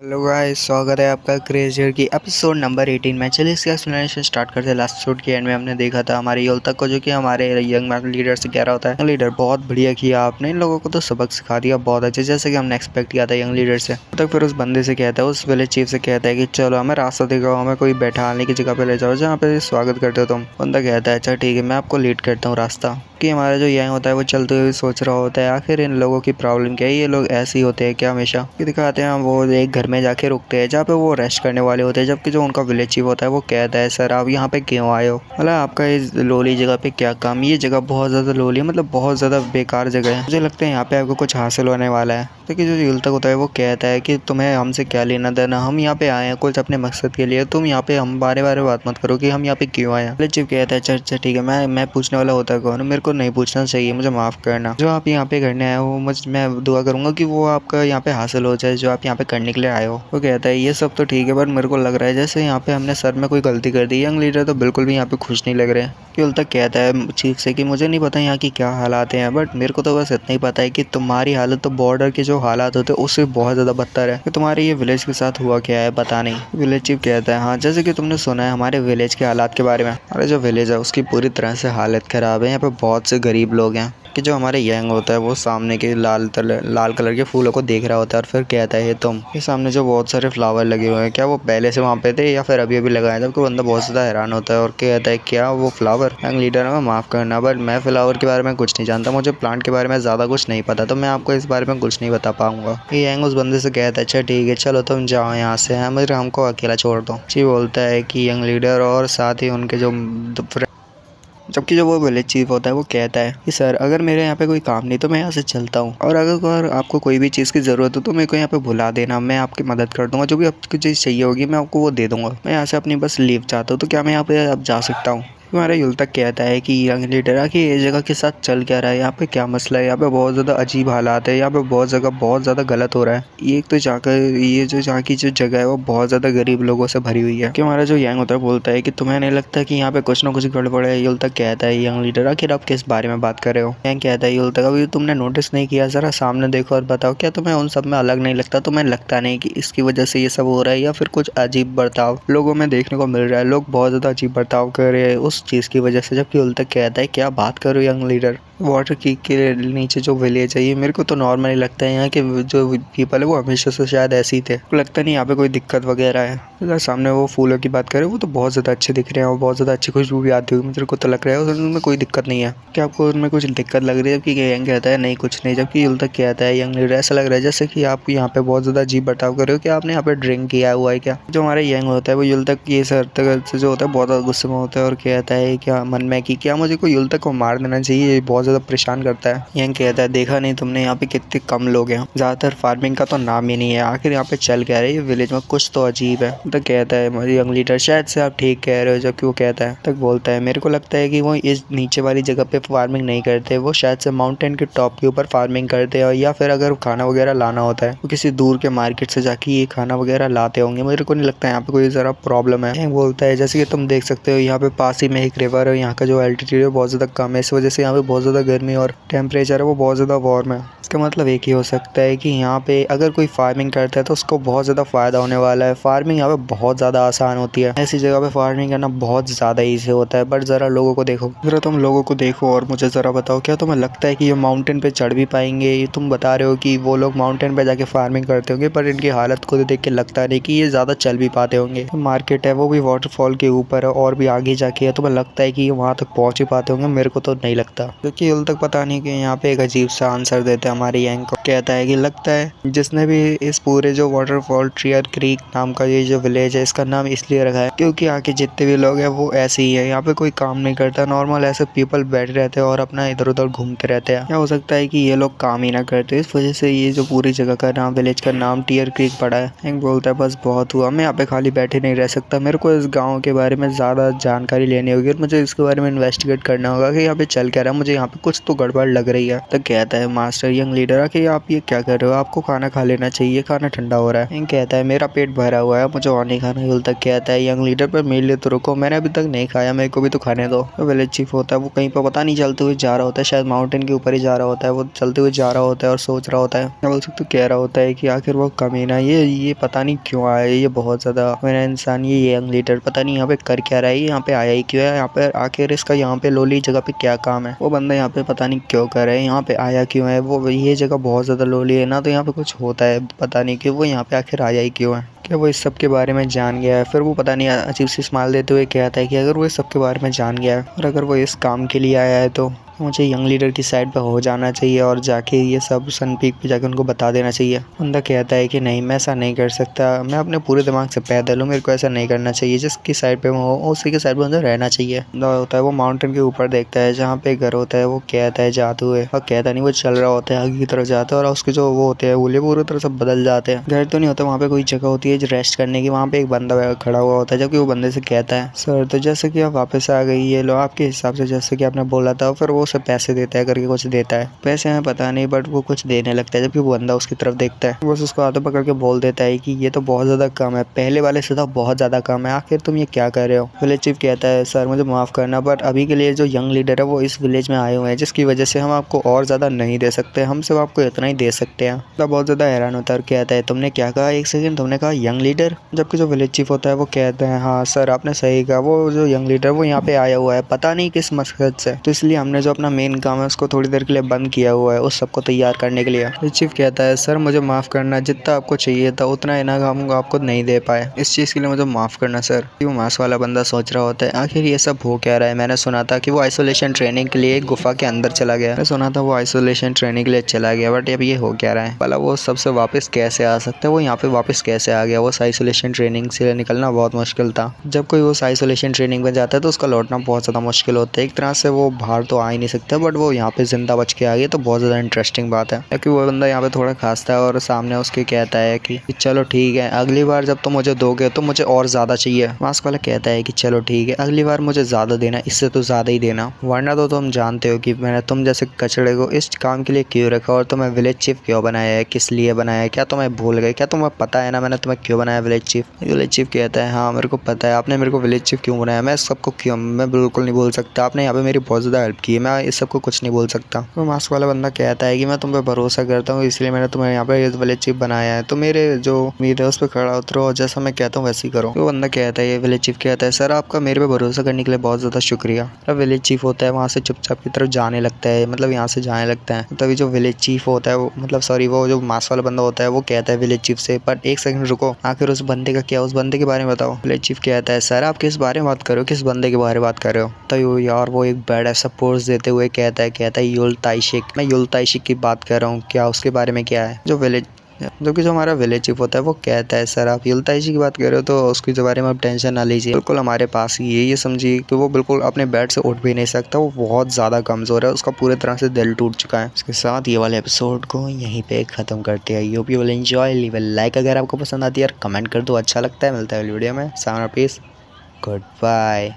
Hello guys, स्वागत है आपका क्रेजियर की एपिसोड नंबर 18 में। चलिए इसका एक्सप्लेनेशन स्टार्ट करते हैं। लास्ट एपिसोड के एंड में हमने देखा था हमारे योलतक को, जो कि हमारे यंग लीडर से कह रहा होता है, लीडर बहुत बढ़िया किया आपने, इन लोगों को तो सबक सिखा दिया बहुत अच्छे, जैसे कि हमने एक्सपेक्ट किया था यंग लीडर से। तक फिर उस बंदे से कहता है, उस विलेज चीफ से कहता है कि चलो हमें रास्ता दिखाओ, हमें कोई बैठाने की जगह पे ले जाओ जहाँ पे स्वागत करते हो तुम। बंदा कहता है अच्छा ठीक है, मैं आपको लीड करता हूँ रास्ता। कि हमारा जो यंग होता है वो चलते हुए सोच रहा होता है आखिर इन लोगों की प्रॉब्लम क्या है, ये लोग ऐसे ही होते हैं क्या हमेशा। कि दिखाते हैं वो एक घर में जाके रुकते हैं जहाँ पे वो रेस्ट करने वाले होते हैं, जबकि जो उनका विलेज चीफ होता है वो कहता है सर आप यहाँ पे क्यों आए हो, मतलब आपका इस लोली जगह पे क्या काम, ये जगह बहुत ज़्यादा लोली है, मतलब बहुत ज़्यादा बेकार जगह है, मुझे लगता है यहाँ पे आपको कुछ हासिल होने वाला है। लेकिन जो युलतक होता है वो कहता है कि तुम्हें हमसे क्या लेना देना, हम यहाँ पे आए हैं कुछ अपने मकसद के लिए, तुम यहाँ पे हम बारे बारे बात मत करो कि हम यहाँ पे क्यों आए हैं। विलेज चीफ कहता है अच्छा ठीक है, मैं पूछने वाला होता है कौन, मेरे को नहीं पूछना चाहिए, मुझे माफ़ करना। जो आप यहाँ पे करने आए हो मैं दुआ करूंगा कि वो आपका यहाँ पे हासिल हो जाए जो आप यहाँ पे करने के लिए आए हो। वो कहता है ये सब तो ठीक है, पर मेरे को लग रहा है जैसे यहाँ पे हमने सर में कोई गलती कर दी। यंग लीडर तो बिल्कुल भी यहाँ पे खुश नहीं लग रहे हैं। युलतक कहता है चीफ से कि मुझे नहीं पता यहाँ की क्या हालात हैं, बट मेरे को तो बस इतना ही पता है कि तुम्हारी हालत तो बॉर्डर के जो हालात होते हैं उससे बहुत ज़्यादा बदतर है। कि तुम्हारे ये विलेज के साथ हुआ क्या है पता नहीं। विलेज चीफ कहता है हाँ, जैसे कि तुमने सुना है हमारे विलेज के हालात के बारे में, हमारे जो विलेज है उसकी पूरी तरह से हालत ख़राब है। यहाँ पे बहुत से गरीब लोग हैं। कि जो हमारे यंग होता है वो सामने के लाल कलर के फूलों को देख रहा होता है और फिर कहता है तुम ये सामने जो बहुत सारे फ्लावर लगे हुए हैं क्या वो पहले से वहाँ पे थे या फिर अभी अभी लगाए, जबकि बंदा बहुत ज़्यादा हैरान होता है और कहता है क्या वो फ्लावर। यंग लीडर में माफ़ करना बट मैं फ्लावर के बारे में कुछ नहीं जानता, मुझे प्लांट के बारे में ज़्यादा कुछ नहीं पता, तो मैं आपको इस बारे में कुछ नहीं बता पाऊंगा। ये यंग उस बंदे से कहता है अच्छा ठीक है चलो तुम जाओ यहाँ से, हमको अकेला छोड़ दो। जी बोलता है कि यंग लीडर और साथ ही उनके जो जबकि जो वो विलेज चीफ होता है वो कहता है कि सर अगर मेरे यहाँ पे कोई काम नहीं तो मैं यहाँ से चलता हूँ, और अगर आपको कोई भी चीज़ की ज़रूरत हो तो मेरे को यहाँ पे बुला देना, मैं आपकी मदद कर दूंगा, जो भी आपको चीज़ चाहिए होगी मैं आपको वो दे दूंगा। मैं यहाँ से अपनी बस लीव चाहता हूँ, तो क्या मैं यहाँ पे अब जा सकता हूँ। हमारा युलतक कहता है कि यंग लीडर कि ये जगह के साथ चल क्या रहा है, यहाँ पे क्या मसला है, यहाँ पे बहुत ज़्यादा अजीब हालात है, यहाँ पे बहुत ज़्यादा गलत हो रहा है। एक तो जाकर ये जो जहाँ की जो जगह है वो बहुत ज़्यादा गरीब लोगों से भरी हुई है। कि हमारा जो यंग होता है बोलता है कि तुम्हें नहीं लगता कि यहाँ पे कुछ ना कुछ गड़बड़ है। युलतक कहता है यंग लीडर आखिर आप किस बारे में बात कर रहे हो। यंग कहता है युलतक अभी तुमने नोटिस नहीं किया, ज़रा सामने देखो और बताओ क्या तुम्हें उन सब में अलग नहीं लगता, तुम्हें लगता नहीं कि इसकी वजह से ये सब हो रहा है, या फिर कुछ अजीब बर्ताव लोगों में देखने को मिल रहा है, लोग बहुत ज़्यादा अजीब बर्ताव कर रहे हैं उस चीज़ की वजह से। जबकि युलतक कहता है क्या बात करो यंग लीडर, वाटर कीक के नीचे जो विलेज है ये मेरे को तो नॉर्मली लगता है, यहाँ के जो पीपल है वो हमेशा से शायद ऐसे ही थे, लगता नहीं यहाँ पे कोई दिक्कत वगैरह है। अगर सामने वो फूलों की बात करें वो तो बहुत ज़्यादा अच्छे दिख रहे हैं और बहुत ज़्यादा अच्छी खुशबू भी आती हुई मेरे को तो लग रहा है उनमें कोई दिक्कत नहीं है। क्या आपको उनमें कुछ दिक्कत लग रही है? जबकि यंग कहता है नहीं कुछ नहीं। जबकि युलतक कहता है यंग लीडर ऐसा लग रहा है जैसे कि आप यहाँ पे बहुत ज़्यादा अजीब बर्ताव कर रहे हो, क्या आपने यहाँ पे ड्रिंक किया हुआ है क्या। जो हमारा यंग होता है वो युलतक ये सर से जो होता है बहुत ज़्यादा गुस्से में होता है और कहता है क्या मन में कि क्या मुझे को युलतक को मार देना चाहिए, ये बहुत ज़्यादा परेशान करता है। यंग कहता है देखा नहीं तुमने यहाँ पे कितने कम लोग हैं, ज़्यादातर फार्मिंग का तो नाम ही नहीं है, आखिर यहाँ पे चल क्या रही है विलेज में, कुछ तो अजीब है। तो कहता है यंग लीडर शायद से आप ठीक कह रहे हो। जबकि वो कहता है तक बोलता है मेरे को लगता है कि वो इस नीचे वाली जगह पे फार्मिंग नहीं करते, वो शायद से माउंटेन के टॉप के ऊपर फार्मिंग करते हैं, या फिर अगर खाना वगैरह लाना होता है वो किसी दूर के मार्केट से जाके ये खाना वगैरह लाते होंगे, मेरे को नहीं लगता है यहाँ पे कोई ज़रा प्रॉब्लम है। यंग बोलता है जैसे कि तुम देख सकते हो यहाँ पे पास ही में एक रिवर है, यहाँ का जो एल्टीट्यूड है बहुत ज़्यादा कम है, इस वजह से यहाँ पे बहुत ज़्यादा गर्मी और टेम्परेचर है वो बहुत ज़्यादा वार्म है। इसका मतलब एक ही हो सकता है कि यहाँ पे अगर कोई फार्मिंग करता है तो उसको बहुत ज़्यादा फ़ायदा होने वाला है। फार्मिंग यहाँ पे बहुत ज़्यादा आसान होती है, ऐसी जगह पे फार्मिंग करना बहुत ज़्यादा ईजी होता है। बट ज़रा लोगों को देखो, ज़रा तुम लोगों को देखो और मुझे ज़रा बताओ क्या तुम्हें लगता है कि ये माउंटेन पे चढ़ भी पाएंगे। ये तुम बता रहे हो कि वो लोग माउंटेन पे जाके फार्मिंग करते होंगे, पर इनकी हालत को देख के लगता नहीं कि ये ज़्यादा चल भी पाते होंगे। मार्केट है वो भी वाटरफॉल के ऊपर है और भी आगे जाके है, तुम्हें लगता है कि ये वहाँ तक पहुँच ही पाते होंगे, मेरे को तो नहीं लगता। क्योंकि उल तक पता नहीं कि यहाँ पे एक अजीब सा आंसर देते हैं हमारे यंग को। कहता है कि लगता है जिसने भी इस पूरे जो वाटरफॉल टियर क्रीक नाम का ये जो विलेज है इसका नाम इसलिए रखा है क्योंकि आके जितने भी लोग हैं वो ऐसे ही है, यहाँ पे कोई काम नहीं करता, नॉर्मल ऐसे पीपल बैठे रहते हैं और अपना इधर उधर घूमते रहते हैं। क्या हो सकता है कि ये लोग काम ही ना करते, इस वजह से ये जो पूरी जगह का नाम विलेज का नाम टियर क्रीक पड़ा है। यंग बोलता है बस बहुत हुआ, मैं यहाँ पे खाली बैठे नहीं रह सकता, मेरे को इस गाँव के बारे में ज़्यादा जानकारी लेनी होगी और मुझे इसके बारे में इन्वेस्टिगेट करना होगा कि यहाँ पे चल क्या रहा है, मुझे यहाँ पे पे कुछ तो गड़बड़ लग रही है। तो कहता है मास्टर यंग लीडर कि आप ये क्या कर रहे हो, आपको खाना खा लेना चाहिए, खाना ठंडा हो रहा है। यंग कहता है मेरा पेट भरा हुआ है, मुझे और नहीं खाना। युल तक कहता है यंग लीडर पर मेरे लिए तो रुको, मैंने अभी तक नहीं खाया, मेरे को भी तो खाने दो। तो विलेज चीफ होता है वो कहीं पर पता नहीं चलते हुए जा रहा होता है, शायद माउंटेन के ऊपर ही जा रहा होता है। वो चलते हुए जा रहा होता है और सोच रहा होता है, बोल सकते कह रहा होता है कि आखिर वो कमीना ये पता नहीं क्यों आया, ये बहुत ज्यादा मेरा इंसान, ये यंग लीडर पता नहीं यहाँ पे कर क्या रहा है, यहाँ पे आया ही क्यों है, यहाँ पे आखिर इसका यहाँ पे लोली जगह पे क्या काम है। वो बंदा यहाँ पे पता नहीं क्यों कर रहा है, यहाँ पे आया क्यों है, वो ये जगह बहुत ज्यादा लोली है ना, तो यहाँ पे कुछ होता है, पता नहीं कि वो यहाँ पे आखिर आया ही क्यों है। क्या वो इस सब के बारे में जान गया है? फिर वो पता नहीं अजीब सी स्माइल देते हुए कहता है कि अगर वो इस सब के बारे में जान गया है और अगर वो इस काम के लिए आया है तो मुझे यंग लीडर की साइड पे हो जाना चाहिए और जाके ये सब सन पीक पे जाके उनको बता देना चाहिए। बंदा कहता है कि नहीं, मैं ऐसा नहीं कर सकता, मैं अपने पूरे दिमाग से पैदल हूँ, मेरे को ऐसा नहीं करना चाहिए, जिसकी साइड पे मैं हो उसी के साइड पे मुझे रहना चाहिए। होता है वो माउंटेन के ऊपर देखता है जहाँ पे घर होता है, वो कहता है जाते हुए, और कहता नहीं वो चल रहा होता है आगे की तरफ जाता है और उसके जो वो होते हैं वो पूरी तरह से बदल जाते हैं। घर तो नहीं होता, वहाँ पे कोई जगह होती है रेस्ट करने की, वहाँ पे एक बंदा खड़ा हुआ होता है, जबकि वो बंदे से कहता है सर तो जैसे कि आप वापस आ गई, ये लो आपके हिसाब से जैसे कि आपने बोला था। फिर वो उसे पैसे देता है, करके कुछ देता है, पैसे हमें पता नहीं बट वो कुछ देने लगता है, जबकि वो बंदा उसकी तरफ देखता है। वो उसको हाथों पकड़ के बोल देता है कि ये तो बहुत ज्यादा कम है, पहले वाले से तो बहुत ज्यादा कम है, आखिर तुम ये क्या कर रहे हो। विलेज चीफ कहता है सर मुझे माफ करना, बट अभी के लिए जो यंग लीडर है वो इस विलेज में आए हुए हैं, जिसकी वजह से हम आपको और ज्यादा नहीं दे सकते, हम सिर्फ आपको इतना ही दे सकते हैं। तो बहुत ज्यादा हैरान होता है और कहता है तुमने क्या कहा, एक सेकंड, तुमने कहा यंग लीडर? जबकि जो विलेज चीफ होता है वो कहते हैं हाँ सर आपने सही कहा, वो जो यंग लीडर वो यहाँ पे आया हुआ है पता नहीं किस मकसद से, तो इसलिए हमने जो अपना मेन काम है उसको थोड़ी देर के लिए बंद किया हुआ है उस सबको तैयार करने के लिए। चीफ कहता है सर मुझे माफ करना, जितना आपको चाहिए था उतना इनाम हम आपको नहीं दे पाए, इस चीज के लिए मुझे माफ करना सर। वो मास्क वाला बंदा सोच रहा होता है आखिर ये सब हो क्या रहा है, मैंने सुना था कि वो आइसोलेशन ट्रेनिंग के लिए एक गुफा के अंदर चला गया, मैं सुना था वो आइसोलेशन ट्रेनिंग के लिए चला गया, बट अब ये हो क्या रहा है, भला वो सबसे वापस कैसे आ सकता है, वो यहाँ पे वापस कैसे आ गया। वो आइसोलेशन ट्रेनिंग से निकलना बहुत मुश्किल था, जब कोई उस आइसोलेशन ट्रेनिंग में जाता है तो उसका लौटना बहुत ज्यादा मुश्किल होता है। एक तरह से वो बाहर तो आ ही नहीं सकता, बट वो यहाँ पे जिंदा बच के आ गया तो बहुत ज्यादा इंटरेस्टिंग बात है। क्योंकि वो बंदा यहाँ पे थोड़ा खांसता है और सामने उसके कहता है कि चलो ठीक है, अगली बार जब तुम मुझे दोगे तो मुझे और ज्यादा चाहिए। मास्क वाला कहता है कि चलो ठीक है, अगली बार मुझे ज्यादा देना, इससे तो ज्यादा ही देना, वरना तो तुम जानते हो कि मैंने तुम जैसे कचड़े को इस काम के लिए क्यों रखा और तुम्हें विलेज चीफ क्यों बनाया है, किस लिए बनाया है, क्या तुम्हें भूल गए, क्या तुम्हें पता है ना मैंने तुम्हें क्यों बनाया विलेज चीफ। विलेज चीफ कहता है हाँ मेरे को पता है, आपने मेरे को विलेज चीफ क्यों बनाया, मैं सबको क्यों, मैं बिल्कुल नहीं बोल सकता, आपने यहाँ पे मेरी बहुत ज्यादा हेल्प की है, मैं इस सबको कुछ नहीं बोल सकता। तो मास्क वाला बंदा कहता है कि मैं तुम पे भरोसा करता हूँ, इसलिए मैंने तुम्हें यहाँ पे विलेज चीफ बनाया है, तो मेरे जो उम्मीद है उस पर खड़ा उतरो और जैसा मैं कहता हूँ वैसे ही करो। तो बंदा कहता है, ये विलेज चीफ कहता है सर आपका मेरे पे भरोसा करने के लिए बहुत ज्यादा शुक्रिया। अब विलेज चीफ होता है वहाँ से चुपचाप की तरफ जाने लगता है, मतलब यहाँ से जाने लगता है। तभी जो विलेज चीफ होता है वो मतलब सॉरी वो जो मास्क वाला बंदा होता है वो कहता है विलेज चीफ से, बट एक सेकंड रुको, आखिर उस बंदे का क्या, उस बंदे के बारे में बताओ। विलेज चीफ कहता है सर आप किस बारे में बात कर रहे हो, किस बंदे के बारे में बात कर रहे हो। तो यार वो एक बैड ऐसा पोज देते हुए कहता है युल ताइशिक, मैं युल ताइशिक की बात कर रहा हूँ, क्या उसके बारे में क्या है। जो विलेज जबकि जो हमारा विलेज चीफ होता है वो कहता है सर आप युलताइशी की बात कर रहे हो तो उसके बारे में आप टेंशन ना लीजिए, बिल्कुल हमारे पास ही है, ये समझिए कि वो बिल्कुल अपने बेड से उठ भी नहीं सकता, वो बहुत ज़्यादा कमज़ोर है, उसका पूरी तरह से दिल टूट चुका है। इसके साथ ये वाले एपिसोड को यहीं पे ख़त्म करते हैं। UP will enjoy, leave a like अगर आपको पसंद आती है, और कमेंट कर दो अच्छा लगता है। मिलता है वीडियो में, सामने पीस, गुड बाय।